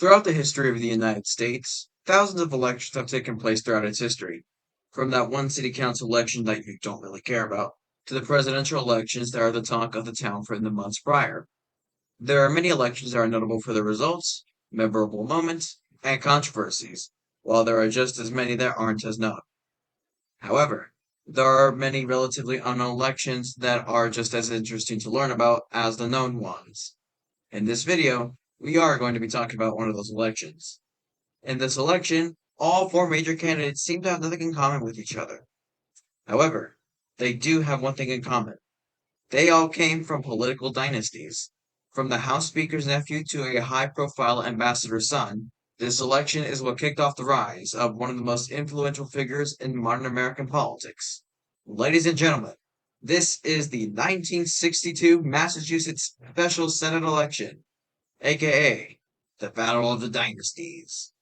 Throughout the history of the United States, thousands of elections have taken place throughout its history, from that one city council election that you don't really care about, to the presidential elections that are the talk of the town for the months prior. There are many elections that are notable for their results, memorable moments, and controversies, while there are just as many that aren't as known. However, there are many relatively unknown elections that are just as interesting to learn about as the known ones. In this video, we are going to be talking about one of those elections. In this election, all four major candidates seem to have nothing in common with each other. However, they do have one thing in common. They all came from political dynasties. From the House Speaker's nephew to a high-profile ambassador's son, this election is what kicked off the rise of one of the most influential figures in modern American politics. Ladies and gentlemen, this is the 1962 Massachusetts Special Senate election, aka the Battle of the Dynasties.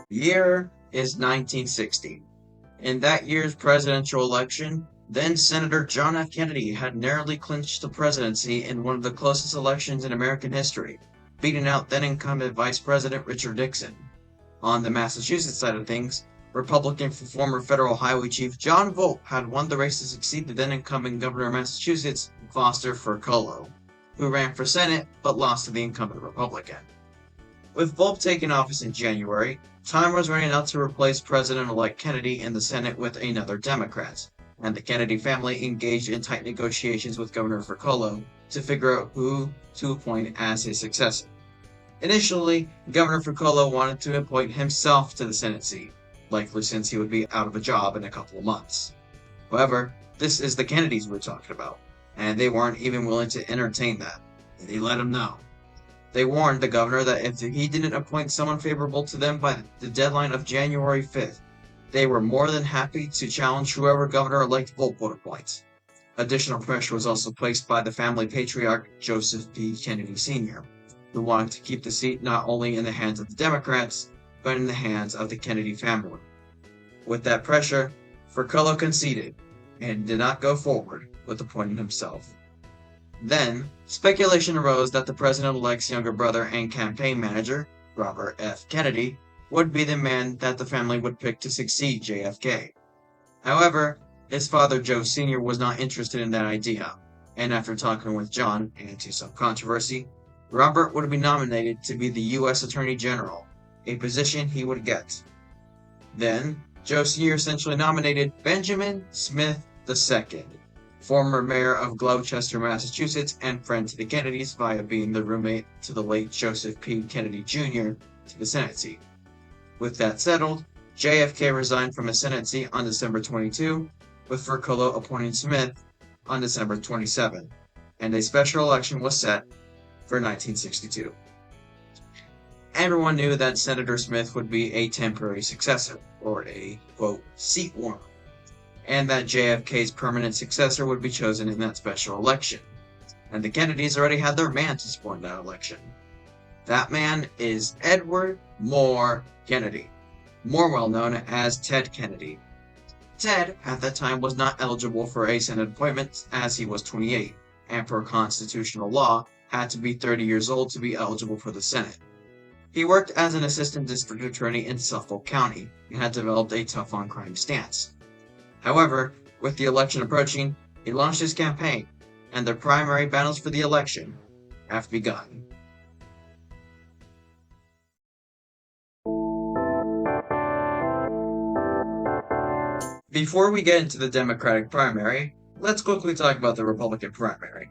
Year is 1960. In that year's presidential election, then Senator John F. Kennedy had narrowly clinched the presidency in one of the closest elections in American history, beating out then-incumbent Vice President Richard Nixon. On the Massachusetts side of things, Republican former federal highway chief John Volpe had won the race to succeed the then-incumbent governor of Massachusetts, Foster Furcolo, who ran for Senate but lost to the incumbent Republican. With Volpe taking office in January, time was running out to replace President-elect Kennedy in the Senate with another Democrat, and the Kennedy family engaged in tight negotiations with Governor Furcolo to figure out who to appoint as his successor. Initially, Governor Furcolo wanted to appoint himself to the Senate seat, likely since he would be out of a job in a couple of months. However, this is the Kennedys we're talking about, and they weren't even willing to entertain that, and he let him know. They warned the governor that if he didn't appoint someone favorable to them by the deadline of January 5th, they were more than happy to challenge whoever Governor-elect Volpe would appoint. Additional pressure was also placed by the family patriarch Joseph P. Kennedy Sr., who wanted to keep the seat not only in the hands of the Democrats, but in the hands of the Kennedy family. With that pressure, Furcolo conceded and did not go forward with appointing himself. Then, speculation arose that the president-elect's younger brother and campaign manager, Robert F. Kennedy, would be the man that the family would pick to succeed JFK. However, his father Joe Sr. was not interested in that idea, and after talking with John, and to some controversy, Robert would be nominated to be the U.S. Attorney General, a position he would get. Then, Joe Sr. essentially nominated Benjamin Smith II, former mayor of Gloucester, Massachusetts, and friend to the Kennedys via being the roommate to the late Joseph P. Kennedy Jr., to the Senate seat. With that settled, JFK resigned from his Senate seat on December 22, with Furcolo appointing Smith on December 27, and a special election was set for 1962. Everyone knew that Senator Smith would be a temporary successor, or a, quote, seat warmer, and that JFK's permanent successor would be chosen in that special election. And the Kennedys already had their man to support that election. That man is Edward Moore Kennedy, more well known as Ted Kennedy. Ted, at that time, was not eligible for a Senate appointment as he was 28, and per constitutional law, had to be 30 years old to be eligible for the Senate. He worked as an assistant district attorney in Suffolk County and had developed a tough-on-crime stance. However, with the election approaching, he launched his campaign, and the primary battles for the election have begun. Before we get into the Democratic primary, let's quickly talk about the Republican primary.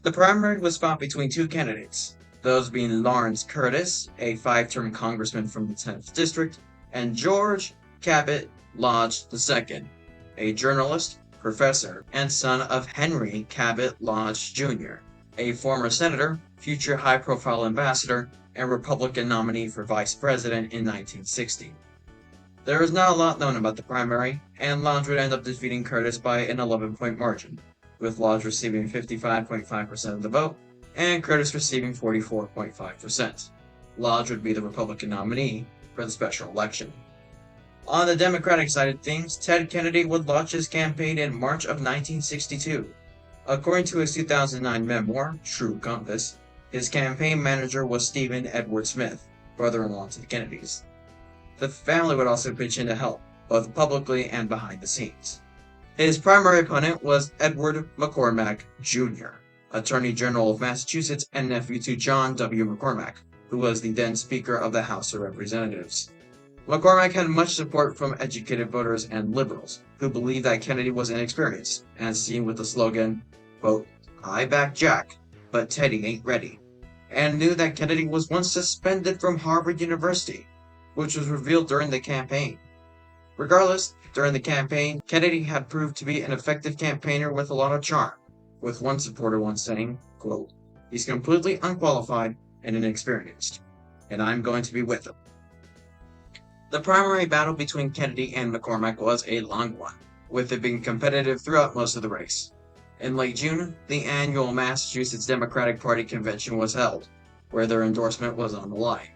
The primary was fought between two candidates, those being Lawrence Curtis, a 5-term congressman from the 10th District, and George Cabot Lodge II, a journalist, professor, and son of Henry Cabot Lodge Jr., a former senator, future high-profile ambassador, and Republican nominee for vice president in 1960. There is not a lot known about the primary, and Lodge would end up defeating Curtis by an 11-point margin, with Lodge receiving 55.5% of the vote, and Curtis receiving 44.5%. Lodge would be the Republican nominee for the special election. On the Democratic side of things, Ted Kennedy would launch his campaign in March of 1962. According to his 2009 memoir, True Compass, his campaign manager was Stephen Edward Smith, brother-in-law to the Kennedys. The family would also pitch in to help, both publicly and behind the scenes. His primary opponent was Edward McCormack, Jr., Attorney General of Massachusetts and nephew to John W. McCormack, who was the then Speaker of the House of Representatives. McCormack had much support from educated voters and liberals, who believed that Kennedy was inexperienced, as seen with the slogan, quote, "I back Jack, but Teddy ain't ready," and knew that Kennedy was once suspended from Harvard University, which was revealed during the campaign. Regardless, during the campaign, Kennedy had proved to be an effective campaigner with a lot of charm, with one supporter once saying, quote, "He's completely unqualified and inexperienced, and I'm going to be with him." The primary battle between Kennedy and McCormack was a long one, with it being competitive throughout most of the race. In late June, the annual Massachusetts Democratic Party convention was held, where their endorsement was on the line.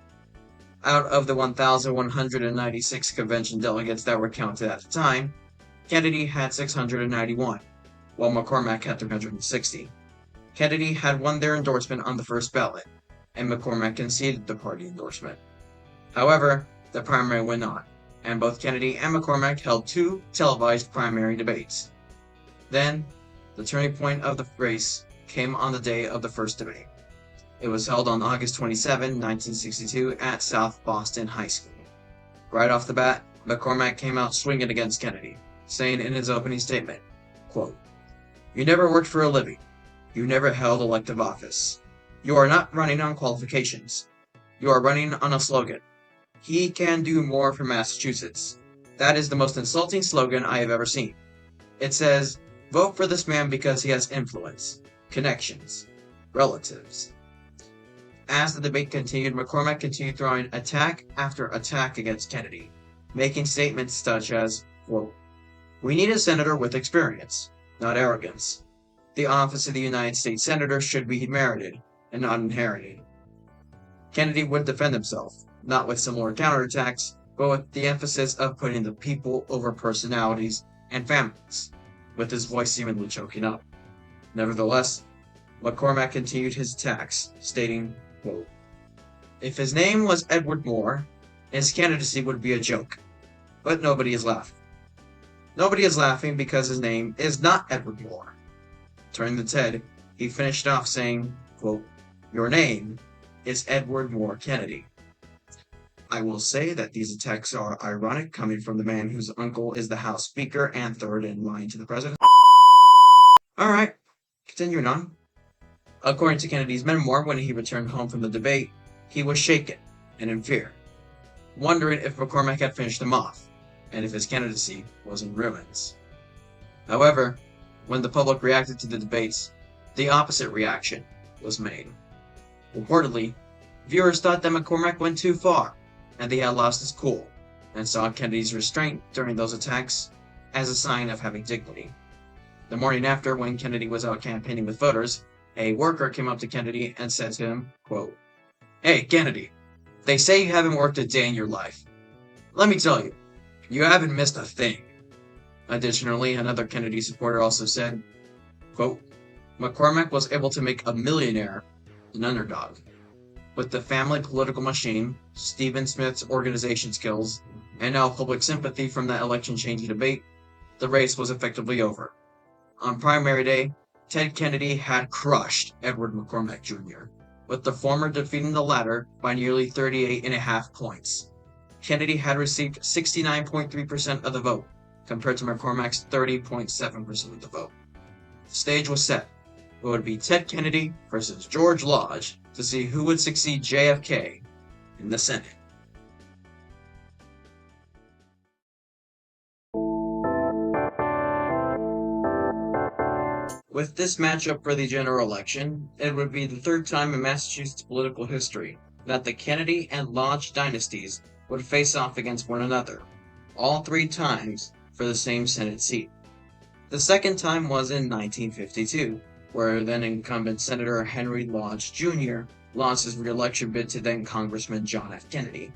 Out of the 1,196 convention delegates that were counted at the time, Kennedy had 691, while McCormack had 360. Kennedy had won their endorsement on the first ballot, and McCormack conceded the party endorsement. However, the primary went on, and both Kennedy and McCormack held two televised primary debates. Then, the turning point of the race came on the day of the first debate. It was held on August 27, 1962, at South Boston High School. Right off the bat, McCormack came out swinging against Kennedy, saying in his opening statement, quote, "You never worked for a living. You never held elective office. You are not running on qualifications. You are running on a slogan. He can do more for Massachusetts. That is the most insulting slogan I have ever seen. It says, vote for this man because he has influence, connections, relatives." As the debate continued, McCormack continued throwing attack after attack against Kennedy, making statements such as, quote, "We need a senator with experience, not arrogance. The office of the United States Senator should be merited and not inherited." Kennedy would defend himself, not with similar counterattacks, but with the emphasis of putting the people over personalities and families, with his voice seemingly choking up. Nevertheless, McCormack continued his attacks, stating, quote, "If his name was Edward Moore, his candidacy would be a joke. But nobody is laughing. Nobody is laughing because his name is not Edward Moore." Turning to Ted, he finished off saying, quote, "Your name is Edward Moore Kennedy." I will say that these attacks are ironic coming from the man whose uncle is the House Speaker and third in line to the president. Alright, continuing on. According to Kennedy's memoir, when he returned home from the debate, he was shaken and in fear, wondering if McCormack had finished him off, and if his candidacy was in ruins. However, when the public reacted to the debates, the opposite reaction was made. Reportedly, viewers thought that McCormack went too far, and he had lost his cool, and saw Kennedy's restraint during those attacks as a sign of having dignity. The morning after, when Kennedy was out campaigning with voters, a worker came up to Kennedy and said to him, quote, "Hey, Kennedy, they say you haven't worked a day in your life. Let me tell you, you haven't missed a thing." Additionally, another Kennedy supporter also said, quote, "McCormack was able to make a millionaire an underdog. With the family political machine, Stephen Smith's organization skills, and now public sympathy from that election-changing debate, the race was effectively over. On primary day, Ted Kennedy had crushed Edward McCormack Jr., with the former defeating the latter by nearly 38.5 points. Kennedy had received 69.3% of the vote, compared to McCormack's 30.7% of the vote. The stage was set. It would be Ted Kennedy versus George Lodge to see who would succeed JFK in the Senate. With this matchup for the general election, it would be the third time in Massachusetts political history that the Kennedy and Lodge dynasties would face off against one another, all three times for the same Senate seat. The second time was in 1952, where then-incumbent Senator Henry Lodge Jr. lost his re-election bid to then-Congressman John F. Kennedy.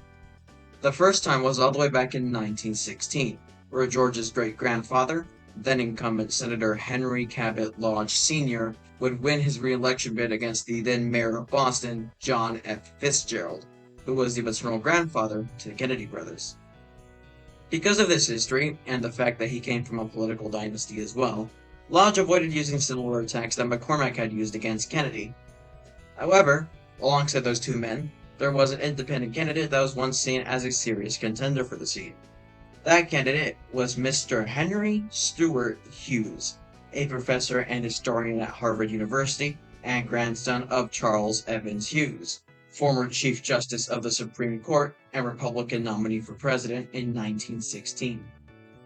The first time was all the way back in 1916, where George's great-grandfather, then incumbent Senator Henry Cabot Lodge Sr. would win his re-election bid against the then mayor of Boston, John F. Fitzgerald, who was the maternal grandfather to the Kennedy brothers. Because of this history, and the fact that he came from a political dynasty as well, Lodge avoided using similar attacks that McCormack had used against Kennedy. However, alongside those two men, there was an independent candidate that was once seen as a serious contender for the seat. That candidate was Mr. Henry Stewart Hughes, a professor and historian at Harvard University and grandson of Charles Evans Hughes, former Chief Justice of the Supreme Court and Republican nominee for president in 1916.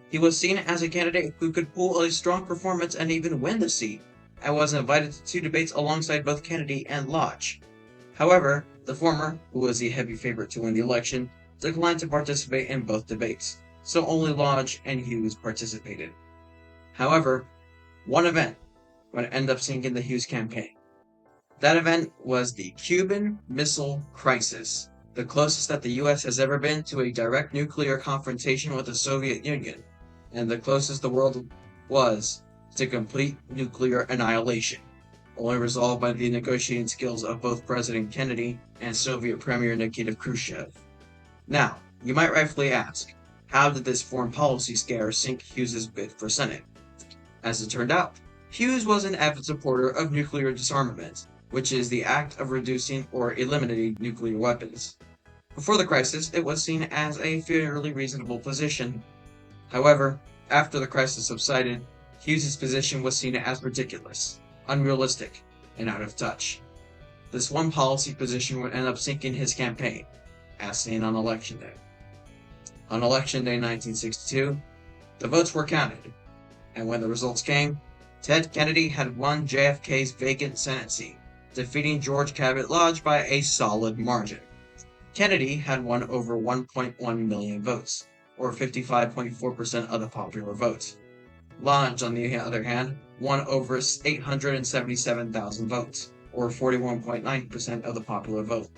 He was seen as a candidate who could pull a strong performance and even win the seat, and was invited to two debates alongside both Kennedy and Lodge. However, the former, who was the heavy favorite to win the election, declined to participate in both debates, so only Lodge and Hughes participated. However, one event would end up sinking the Hughes campaign. That event was the Cuban Missile Crisis, the closest that the US has ever been to a direct nuclear confrontation with the Soviet Union, and the closest the world was to complete nuclear annihilation, only resolved by the negotiating skills of both President Kennedy and Soviet Premier Nikita Khrushchev. Now, you might rightfully ask, how did this foreign policy scare sink Hughes' bid for Senate? As it turned out, Hughes was an avid supporter of nuclear disarmament, which is the act of reducing or eliminating nuclear weapons. Before the crisis, it was seen as a fairly reasonable position. However, after the crisis subsided, Hughes' position was seen as ridiculous, unrealistic, and out of touch. This one policy position would end up sinking his campaign, as seen on Election Day. On Election Day 1962, the votes were counted, and when the results came, Ted Kennedy had won JFK's vacant Senate seat, defeating George Cabot Lodge by a solid margin. Kennedy had won over 1.1 million votes, or 55.4% of the popular vote. Lodge, on the other hand, won over 877,000 votes, or 41.9% of the popular vote.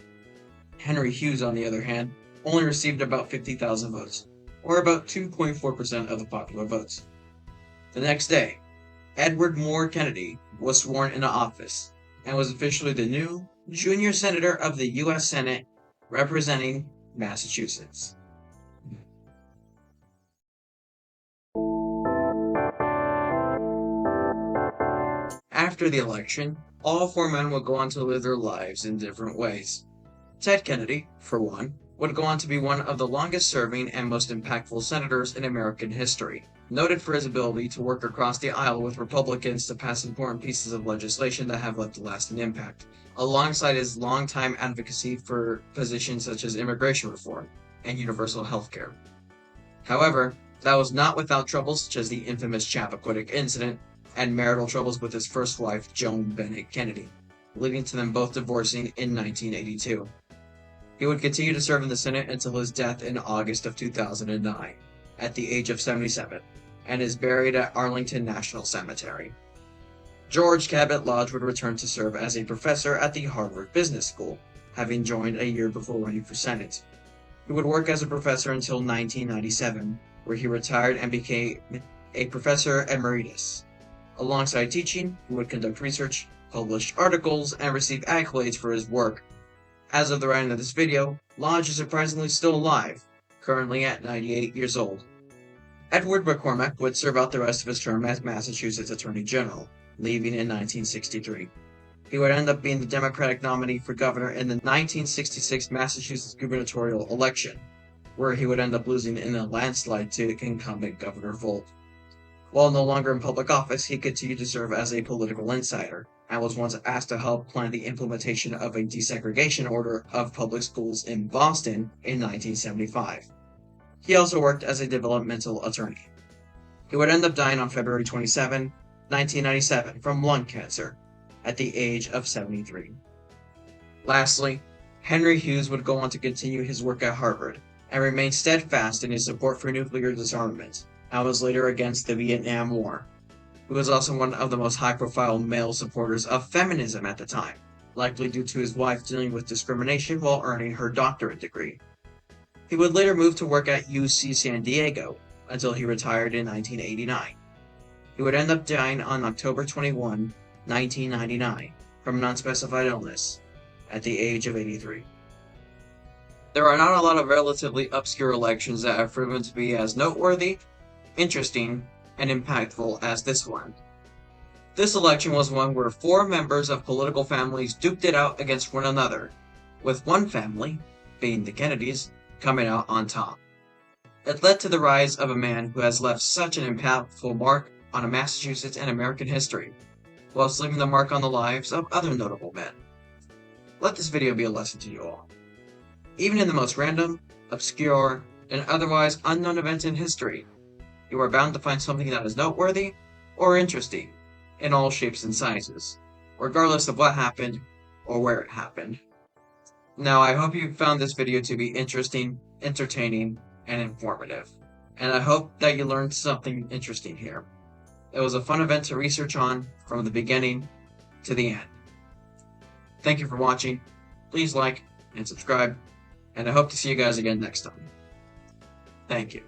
Henry Hughes, on the other hand, only received about 50,000 votes, or about 2.4% of the popular votes. The next day, Edward Moore Kennedy was sworn into office and was officially the new junior senator of the U.S. Senate representing Massachusetts. After the election, all four men would go on to live their lives in different ways. Ted Kennedy, for one, would go on to be one of the longest-serving and most impactful senators in American history, noted for his ability to work across the aisle with Republicans to pass important pieces of legislation that have left a lasting impact, alongside his longtime advocacy for positions such as immigration reform and universal health care. However, that was not without troubles such as the infamous Chappaquiddick incident and marital troubles with his first wife, Joan Bennett Kennedy, leading to them both divorcing in 1982. He would continue to serve in the Senate until his death in August of 2009, at the age of 77, and is buried at Arlington National Cemetery. George Cabot Lodge would return to serve as a professor at the Harvard Business School, having joined a year before running for Senate. He would work as a professor until 1997, where he retired and became a professor emeritus. Alongside teaching, he would conduct research, publish articles, and receive accolades for his work. As of the writing of this video, Lodge is surprisingly still alive, currently at 98 years old. Edward McCormack would serve out the rest of his term as Massachusetts Attorney General, leaving in 1963. He would end up being the Democratic nominee for governor in the 1966 Massachusetts gubernatorial election, where he would end up losing in a landslide to incumbent Governor Volt. While no longer in public office, he continued to serve as a political insider, and was once asked to help plan the implementation of a desegregation order of public schools in Boston in 1975. He also worked as a developmental attorney. He would end up dying on February 27, 1997, from lung cancer, at the age of 73. Lastly, Henry Hughes would go on to continue his work at Harvard, and remain steadfast in his support for nuclear disarmament, and was later against the Vietnam War. He was also one of the most high-profile male supporters of feminism at the time, likely due to his wife dealing with discrimination while earning her doctorate degree. He would later move to work at UC San Diego, until he retired in 1989. He would end up dying on October 21, 1999, from an unspecified illness, at the age of 83. There are not a lot of relatively obscure elections that have proven to be as noteworthy, interesting, and impactful as this one. This election was one where 4 members of political families duked it out against one another, with one family, being the Kennedys, coming out on top. It led to the rise of a man who has left such an impactful mark on Massachusetts and American history, whilst leaving the mark on the lives of other notable men. Let this video be a lesson to you all. Even in the most random, obscure, and otherwise unknown events in history, you are bound to find something that is noteworthy or interesting in all shapes and sizes, regardless of what happened or where it happened. Now, I hope you found this video to be interesting, entertaining, and informative, and I hope that you learned something interesting here. It was a fun event to research on from the beginning to the end. Thank you for watching. Please like and subscribe, and I hope to see you guys again next time. Thank you.